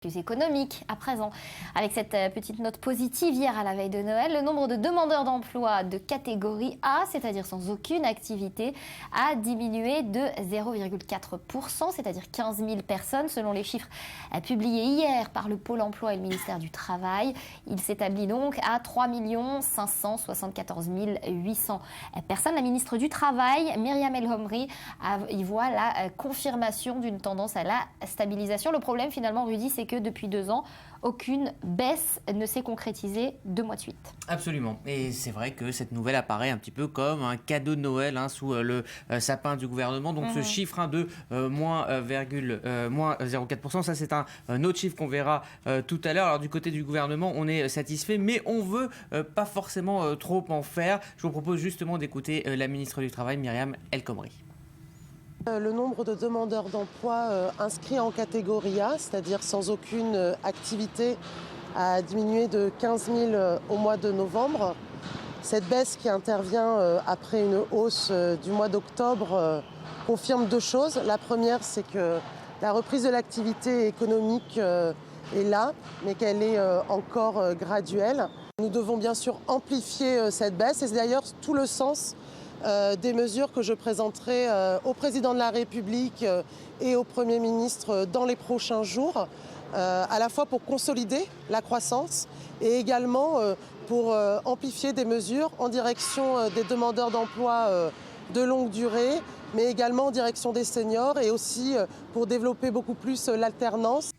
plus économique à présent. Avec cette petite note positive hier à la veille de Noël, le nombre de demandeurs d'emploi de catégorie A, c'est-à-dire sans aucune activité, a diminué de 0,4%, c'est-à-dire 15 000 personnes selon les chiffres publiés hier par le Pôle emploi et le ministère du Travail. Il s'établit donc à 3 574 800 personnes. La ministre du Travail, Myriam El Khomri, y voit la confirmation d'une tendance à la stabilisation. Le problème finalement, Rudy, c'est que depuis 2 ans, aucune baisse ne s'est concrétisée 2 mois de suite. Absolument. Et c'est vrai que cette nouvelle apparaît un petit peu comme un cadeau de Noël sous le sapin du gouvernement. Donc ce chiffre de moins 0,4%, ça c'est un autre chiffre qu'on verra tout à l'heure. Alors du côté du gouvernement, on est satisfait, mais on veut pas forcément trop en faire. Je vous propose justement d'écouter la ministre du Travail, Myriam El Khomri. Le nombre de demandeurs d'emploi inscrits en catégorie A, c'est-à-dire sans aucune activité, a diminué de 15 000 au mois de novembre. Cette baisse qui intervient après une hausse du mois d'octobre confirme 2 choses. La première, c'est que la reprise de l'activité économique est là, mais qu'elle est encore graduelle. Nous devons bien sûr amplifier cette baisse, et c'est d'ailleurs tout le sens des mesures que je présenterai au président de la République et au Premier ministre dans les prochains jours, à la fois pour consolider la croissance et également pour amplifier des mesures en direction des demandeurs d'emploi de longue durée, mais également en direction des seniors et aussi pour développer beaucoup plus l'alternance.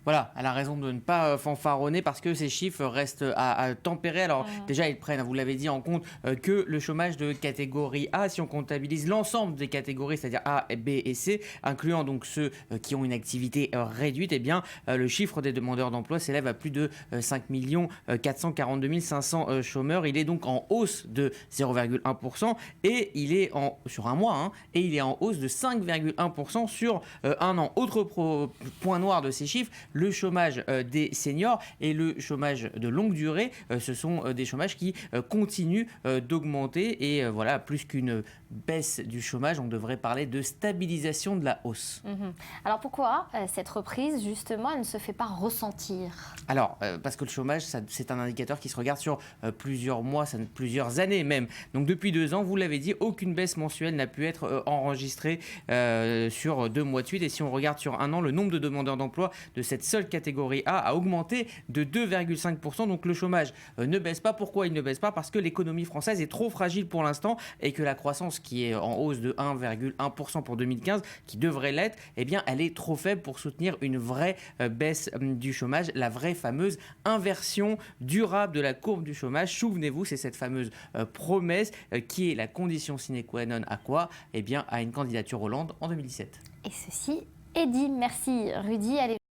Voilà, elle a raison de ne pas fanfaronner parce que ces chiffres restent à tempérer. Alors déjà, ils prennent, vous l'avez dit, en compte que le chômage de catégorie A, si on comptabilise l'ensemble des catégories, c'est-à-dire A, B et C, incluant donc ceux qui ont une activité réduite, eh bien, le chiffre des demandeurs d'emploi s'élève à plus de 5 442 500 chômeurs. Il est donc en hausse de 0,1% et il est sur un mois, et il est en hausse de 5,1% sur un an. Autre point noir de ces chiffres, le chômage des seniors et le chômage de longue durée, ce sont des chômages qui continuent d'augmenter et voilà, plus qu'une baisse du chômage, on devrait parler de stabilisation de la hausse. Alors pourquoi cette reprise, justement, elle ne se fait pas ressentir? Alors, parce que le chômage, c'est un indicateur qui se regarde sur plusieurs mois, plusieurs années même. Donc depuis 2 ans, vous l'avez dit, aucune baisse mensuelle n'a pu être enregistrée sur 2 mois de suite. Et si on regarde sur un an, le nombre de demandeurs d'emploi de cette seule catégorie A augmenté de 2,5%. Donc le chômage ne baisse pas. Pourquoi il ne baisse pas? Parce que l'économie française est trop fragile pour l'instant et que la croissance qui est en hausse de 1,1% pour 2015, qui devrait l'être, eh bien elle est trop faible pour soutenir une vraie baisse du chômage, la vraie fameuse inversion durable de la courbe du chômage. Souvenez-vous, c'est cette fameuse promesse qui est la condition sine qua non à quoi? Eh bien à une candidature Hollande en 2017. Et ceci est dit. Merci Rudy. Allez.